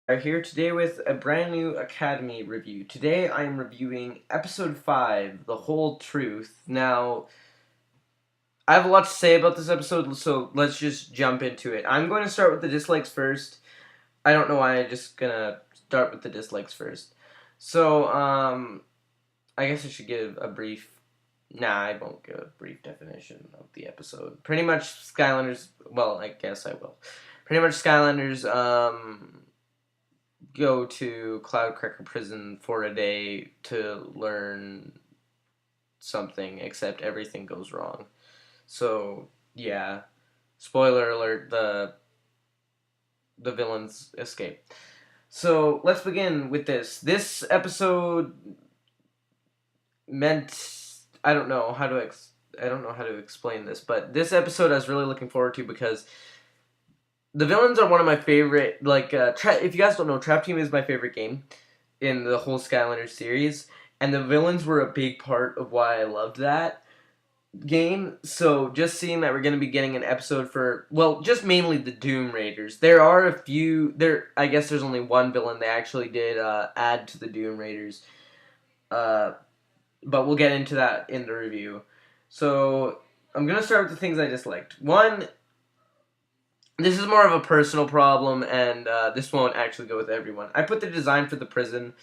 Are here today with a brand new Academy review. Today I am reviewing episode 5, The Whole Truth. Now, I have a lot to say about this episode, so let's just jump into it. I'm going to start with the dislikes first. I don't know why, I'm just gonna start with the dislikes first. So, I guess I should give a brief. Nah, I won't give a brief definition of the episode. Pretty much Skylanders, well, I guess I will. Pretty much Skylanders, go to Cloudcracker Prison for a day to learn something, except everything goes wrong. So yeah, spoiler alert: the villains escape. So let's begin with this. This episode meant I don't know how to explain this, but this episode I was really looking forward to because the villains are one of my favorite. If you guys don't know, Trap Team is my favorite game in the whole Skylanders series, and the villains were a big part of why I loved that game. So just seeing that we're going to be getting an episode for, well, just mainly the Doom Raiders. There are a few. I guess there's only one villain they actually did add to the Doom Raiders, uh, but we'll get into that in the review. So I'm gonna start with the things I disliked. One, this is more of a personal problem, and this won't actually go with everyone. I put the design for the prison.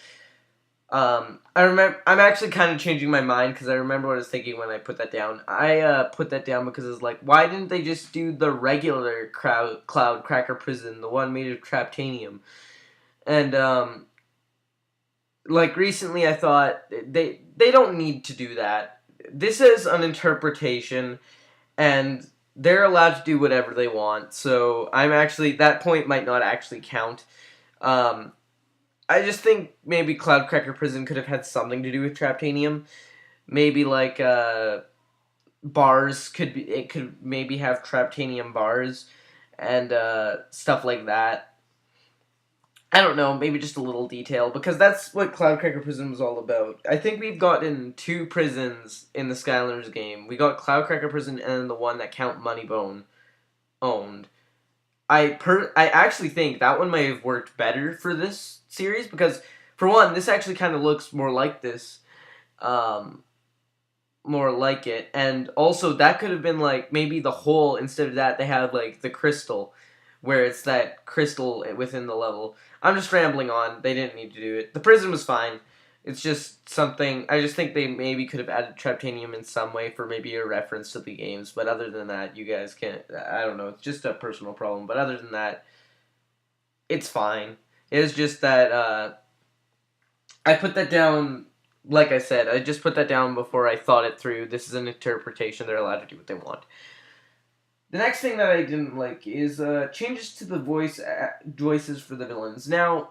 I remember. I'm actually kind of changing my mind because I remember what I was thinking when I put that down. I put that down because it's like, why didn't they just do the regular Cloud Cracker prison, the one made of Traptanium? And like recently, I thought they don't need to do that. This is an interpretation, and they're allowed to do whatever they want. So I'm actually, that point might not actually count. Um, I just think maybe Cloudcracker Prison could have had something to do with Traptanium. Maybe like bars could be. It could maybe have Traptanium bars and stuff like that. I don't know, maybe just a little detail, because that's what Cloudcracker Prison was all about. I think we've gotten two prisons in the Skylanders game. We got Cloudcracker Prison and then the one that Count Moneybone owned. I actually think that one might have worked better for this series because, for one, this actually kind of looks more like this, um, more like it, and also that could have been like maybe the hole. Instead of that, they had like the crystal, where it's that crystal within the level. I'm just rambling on. They didn't need to do it. The prison was fine. It's just something. I just think they maybe could have added Traptanium in some way for maybe a reference to the games. But other than that, you guys can't. I don't know. It's just a personal problem. But other than that, it's fine. It's just that I put that down. Like I said, I just put that down before I thought it through. This is an interpretation. They're allowed to do what they want. The next thing that I didn't like is changes to the voices for the villains. Now,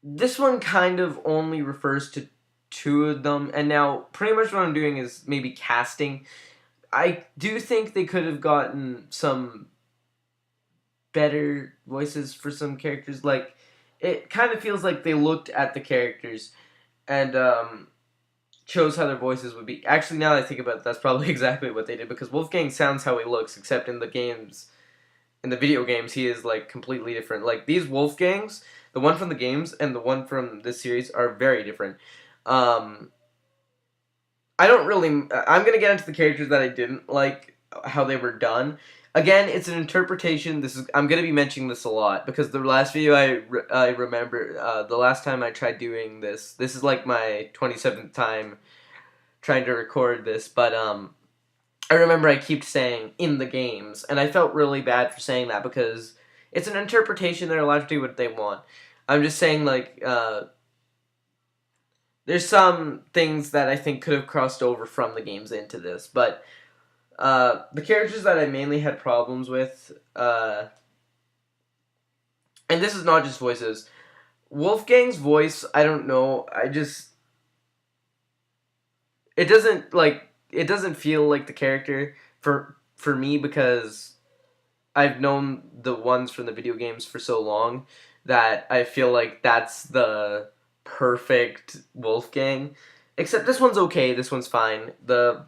this one kind of only refers to two of them, and now pretty much what I'm doing is maybe casting. I do think they could have gotten some better voices for some characters. Like, it kind of feels like they looked at the characters and chose how their voices would be. Actually, now that I think about it, that's probably exactly what they did, because Wolfgang sounds how he looks, except in the games, in the video games, he is like completely different. Like these Wolfgangs, the one from the games and the one from this series are very different. Um, I don't really. I'm gonna get into the characters that I didn't like how they were done. Again, it's an interpretation. I'm gonna be mentioning this a lot because the last video I remember the last time I tried doing this. This is like my 27th time trying to record this, but I remember I kept saying in the games, and I felt really bad for saying that because it's an interpretation. They're allowed to do what they want. I'm just saying, like, there's some things that I think could have crossed over from the games into this, but the characters that I mainly had problems with, and this is not just voices, Wolfgang's voice, I don't know, it doesn't feel like the character for me because I've known the ones from the video games for so long that I feel like that's the perfect Wolfgang. Except this one's okay, this one's fine. The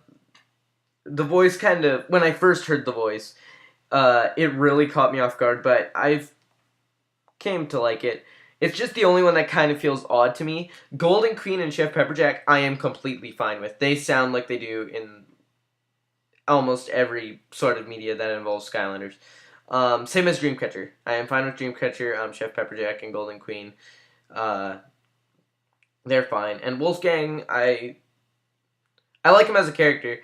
voice kind of, when I first heard the voice, It really caught me off guard, but I've came to like it. It's just the only one that kind of feels odd to me. Golden Queen and Chef Pepperjack, I am completely fine with. They sound like they do in almost every sort of media that involves Skylanders. Same as Dreamcatcher. I am fine with Dreamcatcher, Chef Pepperjack, and Golden Queen. Uh, they're fine. And Wolfgang, I like him as a character,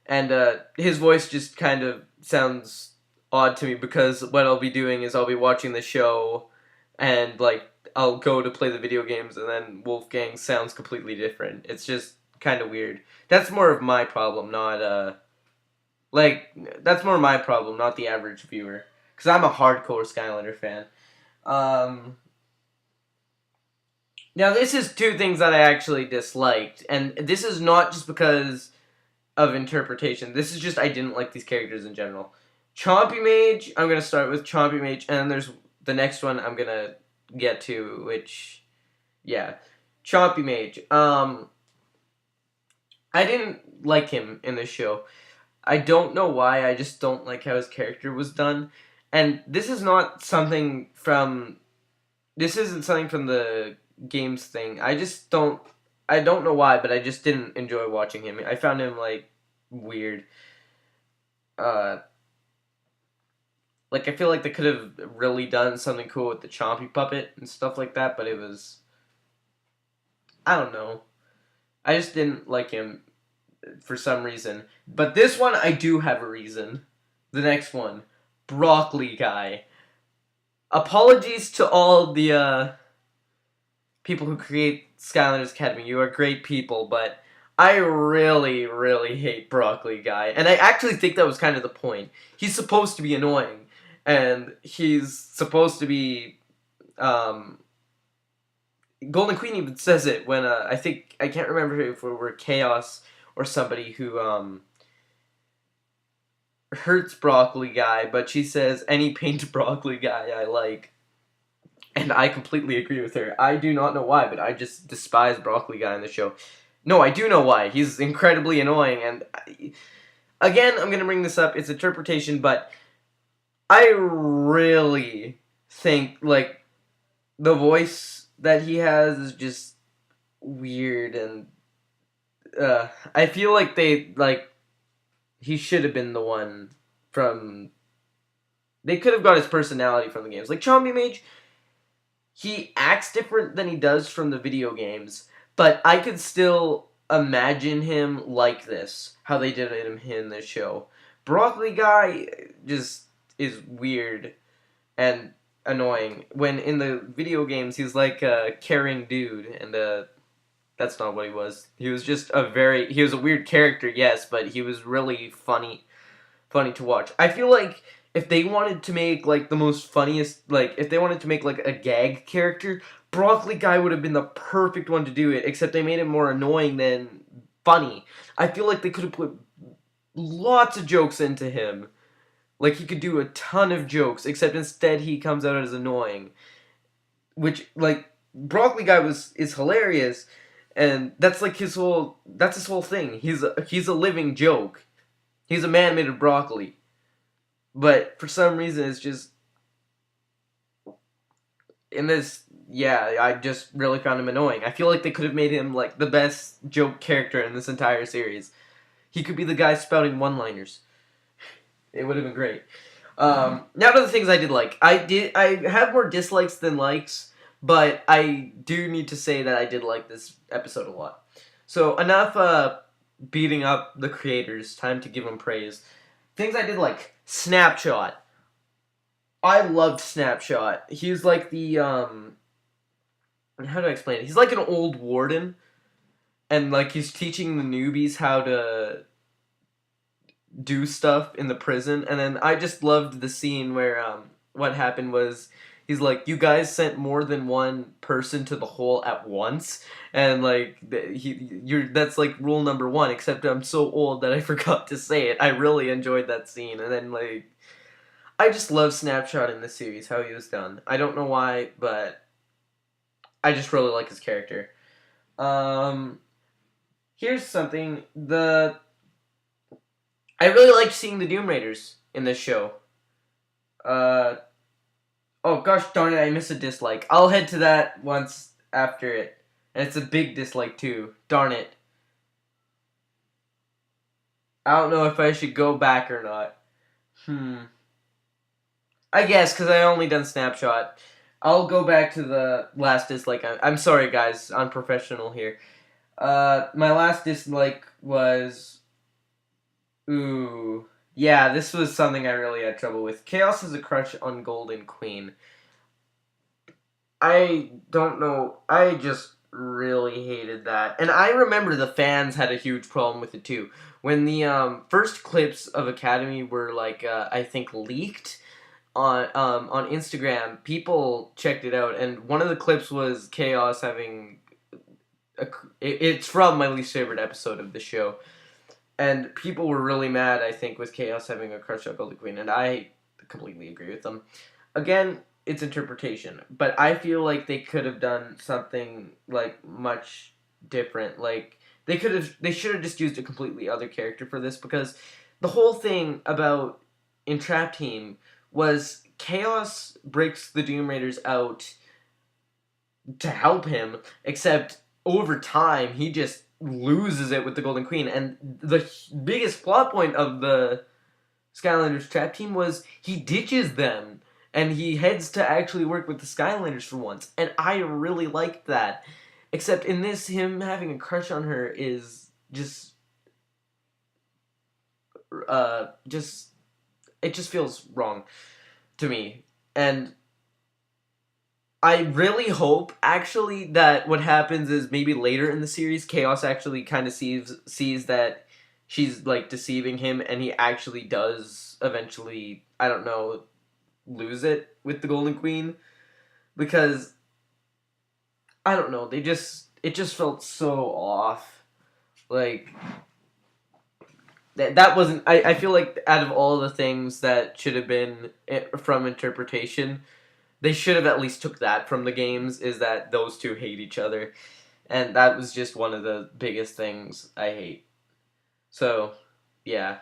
and his voice just kind of sounds odd to me because what I'll be doing is I'll be watching the show, and like I'll go to play the video games, and then Wolfgang sounds completely different. It's just kind of weird. That's more of my problem, not that's more my problem, not the average viewer, because I'm a hardcore Skylander fan. Um, Now, this is two things that I actually disliked, and this is not just because of interpretation. This is just I didn't like these characters in general. Chompy Mage, I'm going to start with Chompy Mage, and then there's the next one I'm going to get to, which, yeah. Chompy Mage. I didn't like him in this show. I don't know why, I just don't like how his character was done. And this is not something from... This isn't something from the games thing. I don't know why, but I just didn't enjoy watching him. I found him like weird. Uh like I feel like they could have really done something cool with the Chompy puppet and stuff like that, but it was I don't know. I just didn't like him for some reason. But this one I do have a reason. The next one, Broccoli Guy. Apologies to all the people who create Skylanders Academy. You are great people, but I really, really hate Broccoli Guy. And I actually think that was kind of the point. He's supposed to be annoying, and he's supposed to be... Golden Queen even says it when, I can't remember if it were Chaos or somebody who, hurts Broccoli Guy, but she says, any paint Broccoli Guy I like. And I completely agree with her. I do not know why, but I just despise Broccoli Guy in the show. No, I do know why. He's incredibly annoying, and again, I'm going to bring this up. It's interpretation, but I really think, like, the voice that he has is just weird, and I feel like he should have been the one from... They could have got his personality from the games. Like, Chompy Mage... He acts different than he does from the video games, but I could still imagine him like this, how they did him in this show. Broccoli Guy just is weird and annoying. When in the video games, he's like a caring dude, and that's not what he was. He was just he was a weird character, yes, but he was really funny to watch. I feel like if they wanted to make, like, the most funniest, like, if they wanted to make, like, a gag character, Broccoli Guy would have been the perfect one to do it, except they made him more annoying than funny. I feel like they could have put lots of jokes into him. Like, he could do a ton of jokes, except instead he comes out as annoying. Which, like, Broccoli Guy is hilarious, and that's, like, his whole thing. He's a living joke. He's a man made of broccoli. But for some reason, it's just... In this, yeah, I just really found him annoying. I feel like they could have made him, like, the best joke character in this entire series. He could be the guy spouting one-liners. It would have been great. Now to the things I did like. I have more dislikes than likes, but I do need to say that I did like this episode a lot. So, enough, beating up the creators. Time to give them praise. Things I did like. Snapshot. I loved Snapshot. He's like the, how do I explain it? He's like an old warden, and, like, he's teaching the newbies how to do stuff in the prison, and then I just loved the scene where, what happened was, he's like, you guys sent more than one person to the hole at once, and, like, that's, like, rule number one, except I'm so old that I forgot to say it. I really enjoyed that scene, and then, like, I just love Snapshot in this series, how he was done. I don't know why, but I just really like his character. Here's something, I really liked seeing the Doom Raiders in this show. Uh, oh gosh darn it, I missed a dislike. I'll head to that once after it. And it's a big dislike too. Darn it. I don't know if I should go back or not. I guess, because I only done snapshot. I'll go back to the last dislike. I'm sorry, guys. Unprofessional here. My last dislike was... Ooh. Yeah, this was something I really had trouble with. Chaos has a crush on Golden Queen. I don't know. I just really hated that. And I remember the fans had a huge problem with it too. When the first clips of Academy were like I think leaked on Instagram, people checked it out, and one of the clips was Chaos having it's from my least favorite episode of the show. And people were really mad, I think, with Chaos having a crush on Golden Queen, and I completely agree with them. Again, it's interpretation, but I feel like they could have done something like much different. Like they should have just used a completely other character for this, because the whole thing about Entrap Team was Chaos breaks the Doom Raiders out to help him, except over time he just loses it with the Golden Queen. And the biggest plot point of the Skylanders Trap Team was he ditches them and he heads to actually work with the Skylanders for once. And I really liked that. Except in this, him having a crush on her is just it just feels wrong to me. And I really hope, actually, that what happens is maybe later in the series, Chaos actually kind of sees that she's, like, deceiving him, and he actually does eventually, I don't know, lose it with the Golden Queen. Because, I don't know, it just felt so off. Like, that wasn't, I feel like out of all the things that should have been from interpretation, they should have at least took that from the games, is that those two hate each other. And that was just one of the biggest things I hate. So, yeah.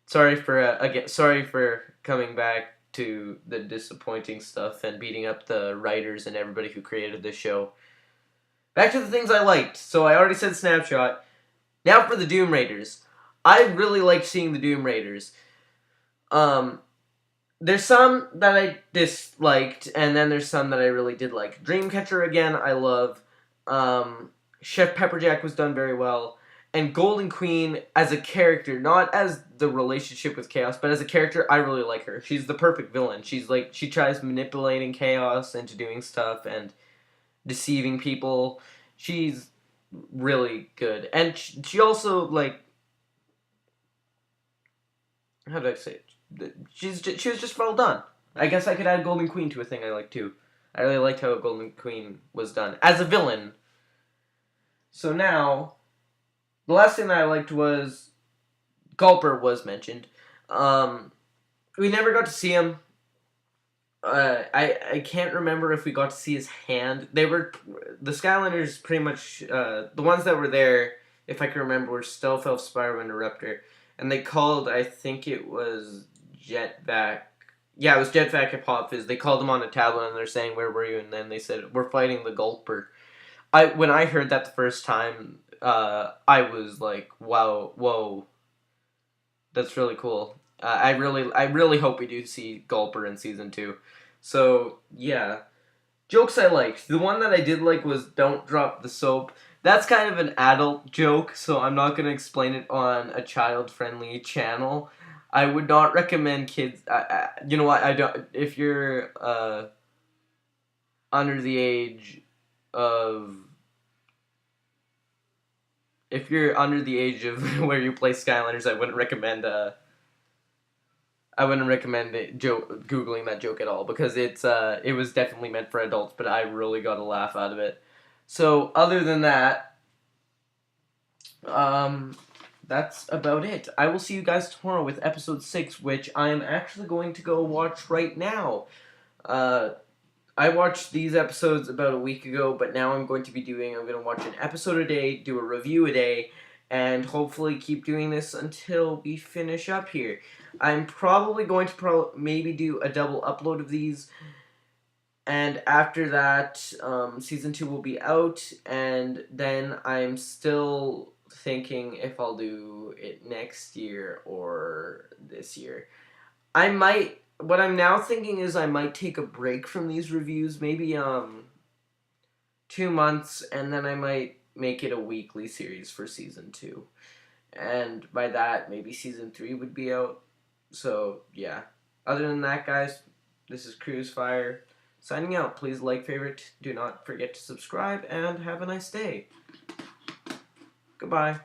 Sorry for coming back to the disappointing stuff and beating up the writers and everybody who created this show. Back to the things I liked. So I already said Snapshot. Now for the Doom Raiders. I really liked seeing the Doom Raiders. There's some that I disliked, and then there's some that I really did like. Dreamcatcher, again, I love. Chef Pepperjack was done very well. And Golden Queen, as a character, not as the relationship with Chaos, but as a character, I really like her. She's the perfect villain. She's like, she tries manipulating Chaos into doing stuff and deceiving people. She's really good. And she also, like, how do I say it? She was just well done. I guess I could add Golden Queen to a thing I like too. I really liked how Golden Queen was done as a villain. So now, the last thing that I liked was Gulper was mentioned. We never got to see him. I can't remember if we got to see his hand. They were the Skylanders pretty much the ones that were there, if I can remember, were Stealth Elf, Spyro, and Eruptor. And they called, I think it was Jetvac. Yeah, it was Jetvac and Pop Fizz. They called him on a tablet and they're saying, "Where were you?" And then they said, "We're fighting the Gulper." When I heard that the first time, I was like, "Wow, whoa, that's really cool." I really hope we do see Gulper in season 2. So yeah, jokes I liked. The one that I did like was "Don't drop the soap." That's kind of an adult joke, so I'm not going to explain it on a child-friendly channel. I would not recommend kids... you know what? I don't. If you're under the age of... If you're under the age of where you play Skylanders, I wouldn't recommend googling that joke at all, because it was definitely meant for adults, but I really got a laugh out of it. So, other than that, that's about it. I will see you guys tomorrow with episode 6, which I am actually going to go watch right now. I watched these episodes about a week ago, but now I'm going to watch an episode a day, do a review a day, and hopefully keep doing this until we finish up here. I'm probably going to maybe do a double upload of these, and after that, season 2 will be out, and then I'm still thinking if I'll do it next year or this year. I might. What I'm now thinking is I might take a break from these reviews, maybe 2 months, and then I might make it a weekly series for season 2. And by that, maybe season 3 would be out. So, yeah. Other than that, guys, this is Cruisefire signing out. Please like, favorite, do not forget to subscribe, and have a nice day. Goodbye.